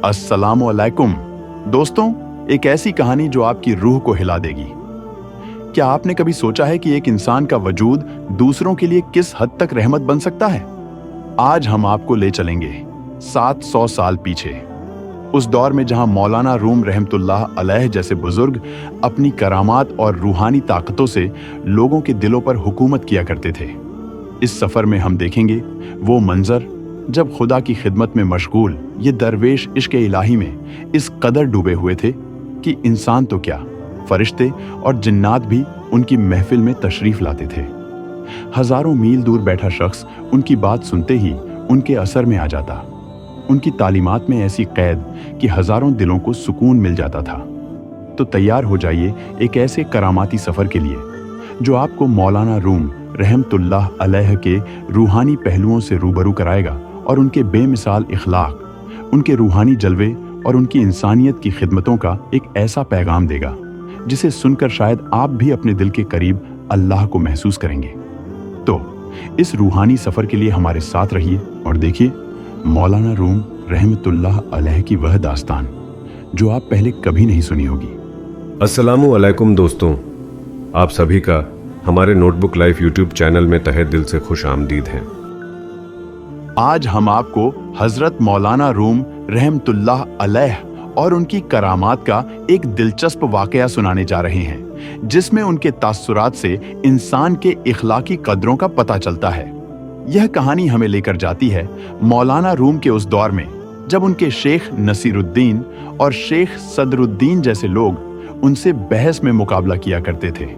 अस्सलामु अलैकुम। दोस्तों, एक ऐसी कहानी जो आपकी रूह को हिला देगी। क्या आपने कभी सोचा है कि एक इंसान का वजूद दूसरों के लिए किस हद तक रहमत बन सकता है? आज हम आपको ले चलेंगे 700 साल पीछे, उस दौर में जहां मौलाना रूम रहमतुल्लाह अलैह जैसे बुजुर्ग अपनी करामात और रूहानी ताकतों से लोगों के दिलों पर हुकूमत किया करते थे। इस सफर में हम देखेंगे वो मंजर जब खुदा की खिदमत में मशगूल ये दरवेश इश्क इलाही में इस कदर डूबे हुए थे कि इंसान तो क्या, फरिश्ते और जिन्नात भी उनकी महफिल में तशरीफ लाते थे। हजारों मील दूर बैठा शख्स उनकी बात सुनते ही उनके असर में आ जाता। उनकी तालीमात में ऐसी कैद कि हजारों दिलों को सुकून मिल जाता था। तो तैयार हो जाइए एक ऐसे करामाती सफर के लिए जो आपको मौलाना रूम रहमतुल्लाह अलैह के रूहानी पहलुओं से रूबरू कराएगा और उनके बेमिसाल इखलाक, उनके रूहानी जलवे और उनकी इंसानियत की खिदमतों का एक ऐसा पैगाम देगा जिसे सुनकर शायद आप भी अपने दिल के करीब अल्लाह को महसूस करेंगे। तो इस रूहानी सफर के लिए हमारे साथ रहिए और देखिए मौलाना रूम रहमतुल्लाह अलैह की वह दास्तान जो आप पहले कभी नहीं सुनी होगी। अस्सलामु अलैकुम दोस्तों, आप सभी का हमारे नोटबुक लाइफ यूट्यूब चैनल में तहे दिल से खुश आमदीद हैं। आज हम आपको हजरत मौलाना रूम रहमतुल्लाह अलैह और उनकी करामात का एक दिलचस्प वाकया सुनाने जा रहे हैं जिसमें उनके तासुरात से इंसान के इखलाकी कदरों का पता चलता है। यह कहानी हमें लेकर जाती है मौलाना रूम के उस दौर में जब उनके शेख नसीरुद्दीन और शेख सदरुद्दीन जैसे लोग उनसे बहस में मुकाबला किया करते थे।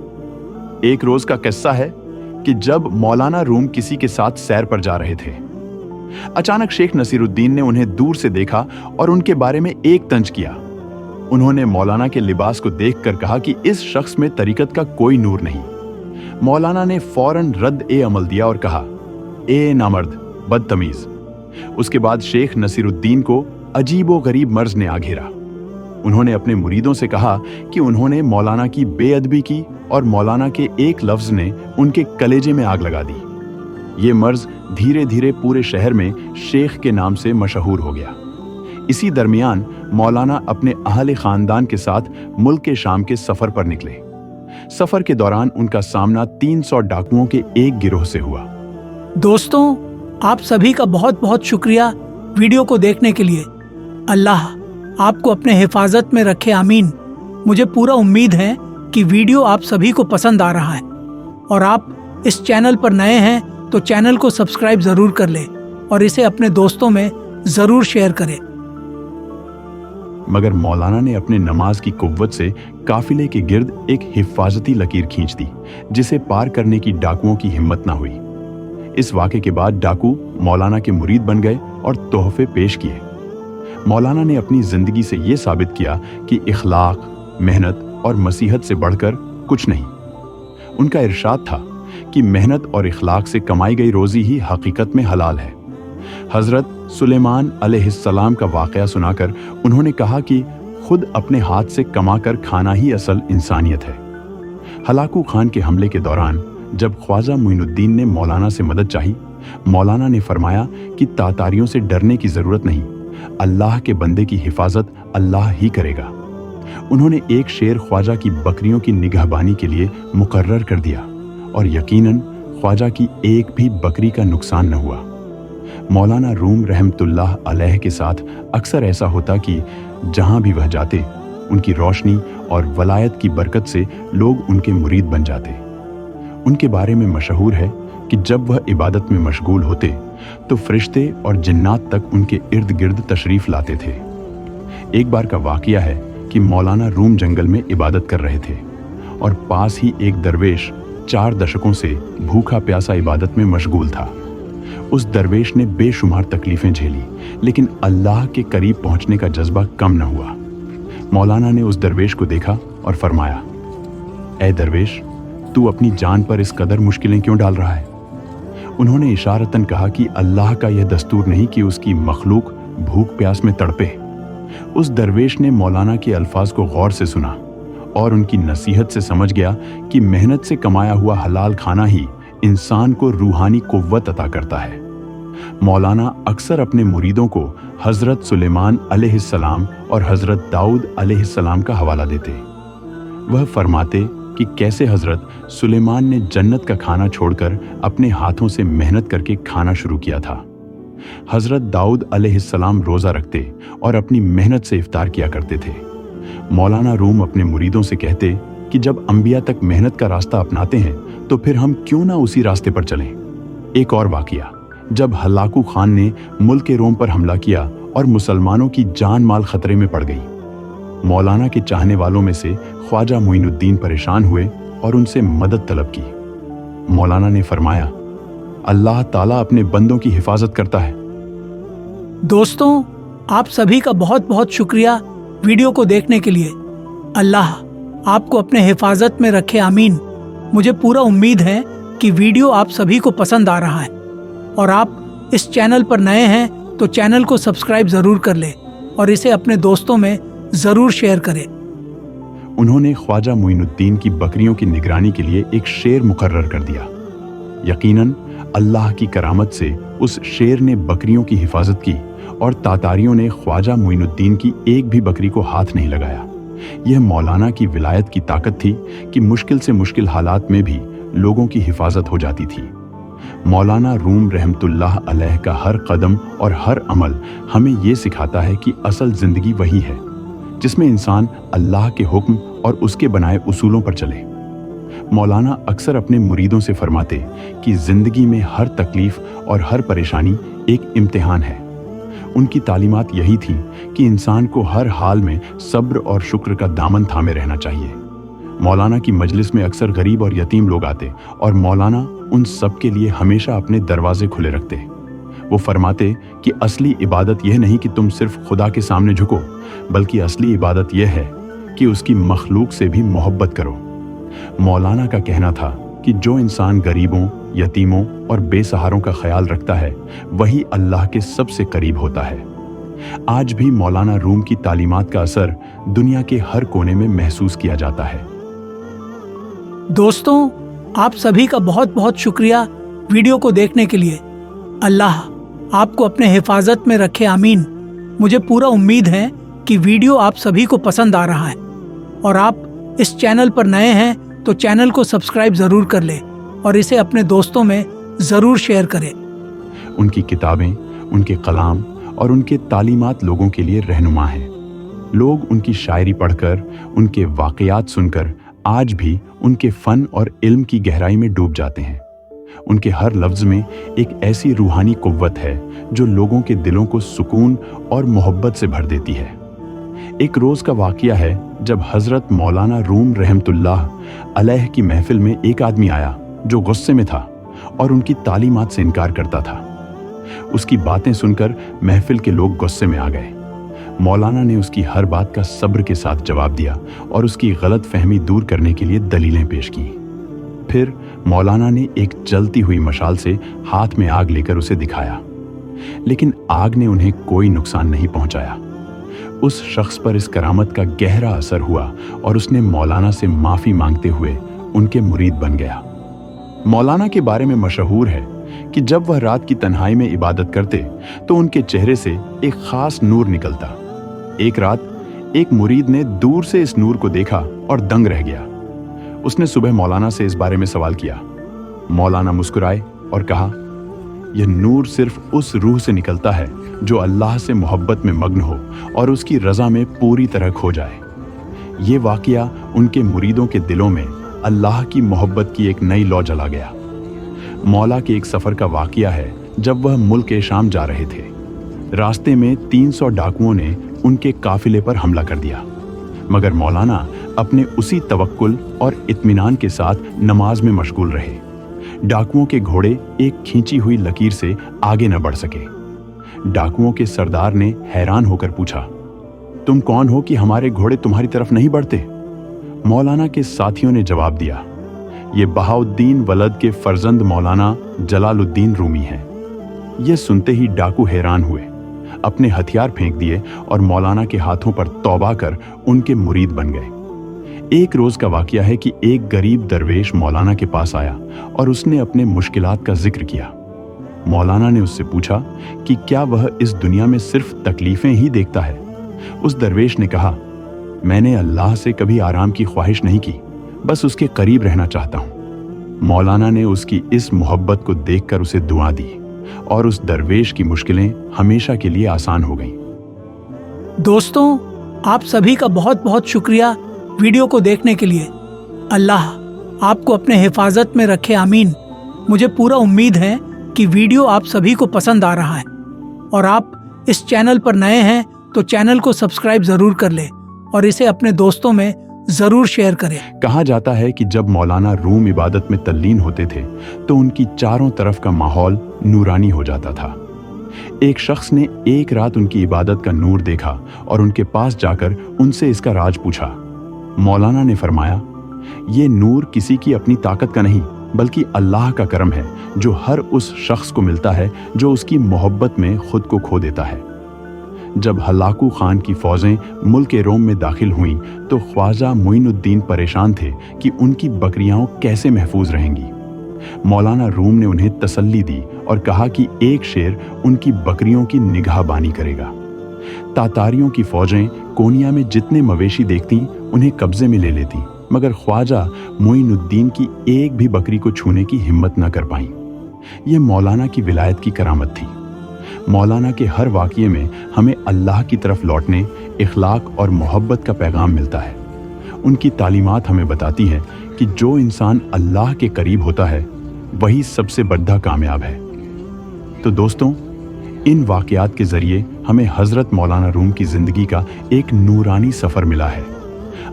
एक रोज का किस्सा है कि जब मौलाना रूम किसी के साथ सैर पर जा रहे थे, अचानक शेख नसीरुद्दीन ने उन्हें दूर से देखा और उनके बारे में एक तंज किया। उन्होंने मौलाना के लिबास को देखकर कहा कि इस शख्स में तरीकत का कोई नूर नहीं। मौलाना ने फौरन रद्द ए अमल दिया और कहा, ए नामर्द, बदतमीज। उसके बाद शेख नसीरुद्दीन को अजीबो गरीब मर्ज ने आ घेरा। उन्होंने अपने मुरीदों से कहा कि उन्होंने मौलाना की बेअदबी की और मौलाना के एक लफ्ज ने उनके कलेजे में आग लगा दी। ये मर्ज धीरे धीरे पूरे शहर में शेख के नाम से मशहूर हो गया। इसी दरमियान मौलाना अपने अहले खानदान के साथ मुल्क शाम के सफर पर निकले। सफर के दौरान उनका सामना 300 डाकुओं के एक गिरोह से हुआ। दोस्तों, आप सभी का बहुत बहुत शुक्रिया वीडियो को देखने के लिए। अल्लाह आपको अपने हिफाजत में रखे, आमीन। मुझे पूरा उम्मीद है कि वीडियो आप सभी को पसंद आ रहा है और आप इस चैनल पर नए हैं तो चैनल को सब्सक्राइब जरूर कर लें और इसे अपने दोस्तों में जरूर शेयर करें। मगर मौलाना ने अपने नमाज की कुव्वत से काफिले के गिर्द एक हिफाजती लकीर खींच दी जिसे पार करने की डाकुओं की हिम्मत ना हुई। इस वाक़े के बाद डाकू मौलाना के मुरीद बन गए और तोहफे पेश किए। मौलाना ने अपनी जिंदगी से यह साबित किया कि इखलाक, मेहनत और मसीहत से बढ़कर कुछ नहीं। उनका इरशाद था कि मेहनत और इखलाक से कमाई गई रोजी ही हकीकत में हलाल है। हजरत सुलेमान अलैहिस्सलाम का वाकया सुनाकर उन्होंने कहा कि खुद अपने हाथ से कमाकर खाना ही असल इंसानियत है। हलाकू खान के हमले के दौरान जब ख्वाजा मोइनुद्दीन ने मौलाना से मदद चाही, मौलाना ने फरमाया कि तातारियों से डरने की जरूरत नहीं, अल्लाह के बंदे की हिफाजत अल्लाह ही करेगा। उन्होंने एक शेर ख्वाजा की बकरियों की निगहबानी के लिए मुकर्रर कर दिया और यकीनन ख्वाजा की एक भी बकरी का नुकसान न हुआ। मौलाना रूम रहमतुल्लाह अलैह के साथ अक्सर ऐसा होता कि जहां भी वह जाते, उनकी रोशनी और वलायत की बरकत से लोग उनके मुरीद बन जाते। उनके बारे में मशहूर है कि जब वह इबादत में मशगूल होते तो फरिश्ते और जिन्नात तक उनके इर्द गिर्द तशरीफ लाते थे। एक बार का वाकया है कि मौलाना रूम जंगल में इबादत कर रहे थे और पास ही एक दरवेश 4 दशकों से भूखा प्यासा इबादत में मशगूल था। उस दरवेश ने बेशुमार तकलीफें झेली लेकिन अल्लाह के करीब पहुंचने का जज्बा कम न हुआ। मौलाना ने उस दरवेश को देखा और फरमाया, ऐ दरवेश, तू अपनी जान पर इस कदर मुश्किलें क्यों डाल रहा है? उन्होंने इशारतन कहा कि अल्लाह का यह दस्तूर नहीं कि उसकी मखलूक भूख प्यास में तड़पे। उस दरवेश ने मौलाना के अल्फाज को गौर से सुना और उनकी नसीहत से समझ गया कि मेहनत से कमाया हुआ हलाल खाना ही इंसान को रूहानी कुव्वत अता करता है। मौलाना अक्सर अपने मुरीदों को हजरत सुलेमान अलैहिस्सलाम और हजरत दाऊद अलैहिस्सलाम का हवाला देते। वह फरमाते कि कैसे हजरत सुलेमान ने जन्नत का खाना छोड़कर अपने हाथों से मेहनत करके खाना शुरू किया था। हजरत दाऊद अलैहिस्सलाम रोजा रखते और अपनी मेहनत से इफ्तार किया करते थे। मौलाना रूम अपने मुरीदों से कहते कि जब अंबिया तक मेहनत का रास्ता अपनाते हैं तो फिर हम क्यों ना उसी रास्ते पर चलें। एक और वाकया, जब हलाकू खान ने मुल्क रोम पर हमला किया और मुसलमानों की जान माल खतरे में पड़ गई। मौलाना के चाहने वालों में से ख्वाजा मोइनुद्दीन परेशान हुए और उनसे मदद तलब की। मौलाना ने फरमाया, अल्लाह ताला अपने बंदों की हिफाजत करता है। दोस्तों, आप सभी का बहुत बहुत शुक्रिया वीडियो को देखने के लिए। अल्लाह आपको अपने हिफाजत में रखे, आमीन। मुझे पूरा उम्मीद है कि वीडियो आप सभी को पसंद आ रहा है और आप इस चैनल पर नए हैं तो चैनल को सब्सक्राइब जरूर कर लें और इसे अपने दोस्तों में जरूर शेयर करें। उन्होंने ख्वाजा मोइनुद्दीन की बकरियों की निगरानी के लिए एक शेर मुकर्रर कर दिया। यकीनन अल्लाह की करामत से उस शेर ने बकरियों की हिफाजत की और तातारियों ने ख्वाजा मोइनुद्दीन की एक भी बकरी को हाथ नहीं लगाया। यह मौलाना की विलायत की ताकत थी कि मुश्किल से मुश्किल हालात में भी लोगों की हिफाजत हो जाती थी। मौलाना रूम रहमतुल्लाह अलैह का हर कदम और हर अमल हमें ये सिखाता है कि असल जिंदगी वही है जिसमें इंसान अल्लाह के हुक्म और उसके बनाए उसूलों पर चले। मौलाना अक्सर अपने मुरीदों से फरमाते कि जिंदगी में हर तकलीफ और हर परेशानी एक इम्तिहान है। उनकी तालीमात यही थी कि इंसान को हर हाल में सब्र और शुक्र का दामन थामे रहना चाहिए। मौलाना की मजलिस में अक्सर गरीब और यतीम लोग आते और मौलाना उन सब के लिए हमेशा अपने दरवाजे खुले रखते। वो फरमाते कि असली इबादत यह नहीं कि तुम सिर्फ खुदा के सामने झुको, बल्कि असली इबादत यह है कि उसकी मखलूक से भी मोहब्बत करो। मौलाना का कहना था कि जो इंसान गरीबों, यतीमों और बेसहारों का ख्याल रखता है वही अल्लाह के सबसे करीब होता है। आज भी मौलाना रूम की तालीमात का असर दुनिया के हर कोने में महसूस किया जाता है। दोस्तों, आप सभी का बहुत बहुत शुक्रिया वीडियो को देखने के लिए। अल्लाह आपको अपने हिफाजत में रखे, आमीन। मुझे पूरा उम्मीद है कि वीडियो आप सभी को पसंद आ रहा है और आप इस चैनल पर नए हैं तो चैनल को सब्सक्राइब जरूर कर लें और इसे अपने दोस्तों में जरूर शेयर करें। उनकी किताबें, उनके कलाम और उनके तालीमात लोगों के लिए रहनुमा हैं। लोग उनकी शायरी पढ़कर, उनके वाक़यात सुनकर आज भी उनके फ़न और इल्म की गहराई में डूब जाते हैं। उनके हर लफ्ज़ में एक ऐसी रूहानी कुव्वत है जो लोगों के दिलों को सुकून और मोहब्बत से भर देती है। एक रोज़ का वाक़या है जब हज़रत मौलाना रूम रहमतुल्लाह अलैह की महफिल में एक आदमी आया जो गुस्से में था और उनकी तालीमात से इनकार करता था। उसकी बातें सुनकर महफिल के लोग गुस्से में आ गए। मौलाना ने उसकी हर बात का सब्र के साथ जवाब दिया और उसकी गलत फहमी दूर करने के लिए दलीलें पेश की। फिर मौलाना ने एक जलती हुई मशाल से हाथ में आग लेकर उसे दिखाया, लेकिन आग ने उन्हें कोई नुकसान नहीं पहुंचाया। उस शख्स पर इस करामत का गहरा असर हुआ और उसने मौलाना से माफी मांगते हुए उनके मुरीद बन गया। मौलाना के बारे में मशहूर है कि जब वह रात की तन्हाई में इबादत करते तो उनके चेहरे से एक खास नूर निकलता। एक रात एक मुरीद ने दूर से इस नूर को देखा और दंग रह गया। उसने सुबह मौलाना से इस बारे में सवाल किया। मौलाना मुस्कुराए और कहा, यह नूर सिर्फ उस रूह से निकलता है जो अल्लाह से मोहब्बत में मग्न हो और उसकी रज़ा में पूरी तरह खो जाए। ये वाक़या उनके मुरीदों के दिलों में अल्लाह की मोहब्बत की एक नई लौ जला गया। मौला के एक सफ़र का वाक़या है जब वह मुल्क शाम जा रहे थे। रास्ते में 300 डाकुओं ने उनके काफिले पर हमला कर दिया, मगर मौलाना अपने उसी तवक्कुल और इत्मीनान के साथ नमाज में मशगूल रहे। डाकुओं के घोड़े एक खींची हुई लकीर से आगे न बढ़ सके। डाकुओं के सरदार ने हैरान होकर पूछा, तुम कौन हो कि हमारे घोड़े तुम्हारी तरफ नहीं बढ़ते? मौलाना के साथियों ने जवाब दिया, ये बहाउद्दीन वलद के फर्जंद मौलाना जलालुद्दीन रूमी हैं। ये सुनते ही डाकू हैरान हुए, अपने हथियार फेंक दिए और मौलाना के हाथों पर तौबा कर उनके मुरीद बन गए। एक रोज का वाकया है कि एक गरीब दरवेश मौलाना के पास आया और उसने अपने मुश्किलात का जिक्र किया। मौलाना ने उससे पूछा कि क्या वह इस दुनिया में सिर्फ तकलीफें ही देखता है। उस दरवेश ने कहा, मैंने अल्लाह से कभी आराम की ख्वाहिश नहीं की, बस उसके करीब रहना चाहता हूँ। मौलाना ने उसकी इस मोहब्बत को देखकर उसे दुआ दी और उस दरवेश की मुश्किलें हमेशा के लिए आसान हो गईं। दोस्तों, आप सभी का बहुत बहुत शुक्रिया वीडियो को देखने के लिए। अल्लाह आपको अपने हिफाजत में रखे, आमीन। मुझे पूरा उम्मीद है कि वीडियो आप सभी को पसंद आ रहा है और आप इस चैनल पर नए हैं तो चैनल को सब्सक्राइब जरूर कर लें और इसे अपने दोस्तों में जरूर शेयर करें। कहा जाता है कि जब मौलाना रूम इबादत में तल्लीन होते थे तो उनकी चारों तरफ का माहौल नूरानी हो जाता था। एक शख्स ने एक रात उनकी इबादत का नूर देखा और उनके पास जाकर उनसे इसका राज पूछा। मौलाना ने फरमाया, ये नूर किसी की अपनी ताकत का नहीं बल्कि अल्लाह का करम है, जो हर उस शख्स को मिलता है जो उसकी मोहब्बत में खुद को खो देता है। जब हलाकू खान की फौजें मुल्क रोम में दाखिल हुईं तो ख्वाजा मोइनुद्दीन परेशान थे कि उनकी बकरियां कैसे महफूज रहेंगी। मौलाना रूम ने उन्हें तसल्ली दी और कहा कि एक शेर उनकी बकरियों की निगाहबानी करेगा। तातारियों की फौजें कोनिया में जितने मवेशी देखती उन्हें कब्जे में ले लेती, मगर ख्वाजा मोइनुद्दीन की एक भी बकरी को छूने की हिम्मत न कर पाईं। यह मौलाना की विलायत की करामत थी। मौलाना के हर वाक़ये में हमें अल्लाह की तरफ लौटने, इखलाक और मोहब्बत का पैगाम मिलता है। उनकी तालीमात हमें बताती हैं कि जो इंसान अल्लाह के करीब होता है वही सबसे बड़ा कामयाब है। तो दोस्तों, इन वाक़यात के ज़रिए हमें हज़रत मौलाना रूम की ज़िंदगी का एक नूरानी सफ़र मिला है।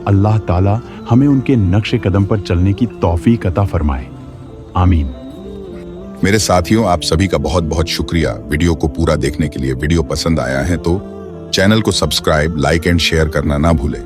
अल्लाह ताला हमें उनके नक्शे कदम पर चलने की तौफीक अता फरमाए, आमीन। मेरे साथियों, आप सभी का बहुत बहुत शुक्रिया वीडियो को पूरा देखने के लिए। वीडियो पसंद आया है तो चैनल को सब्सक्राइब, लाइक एंड शेयर करना ना भूलें।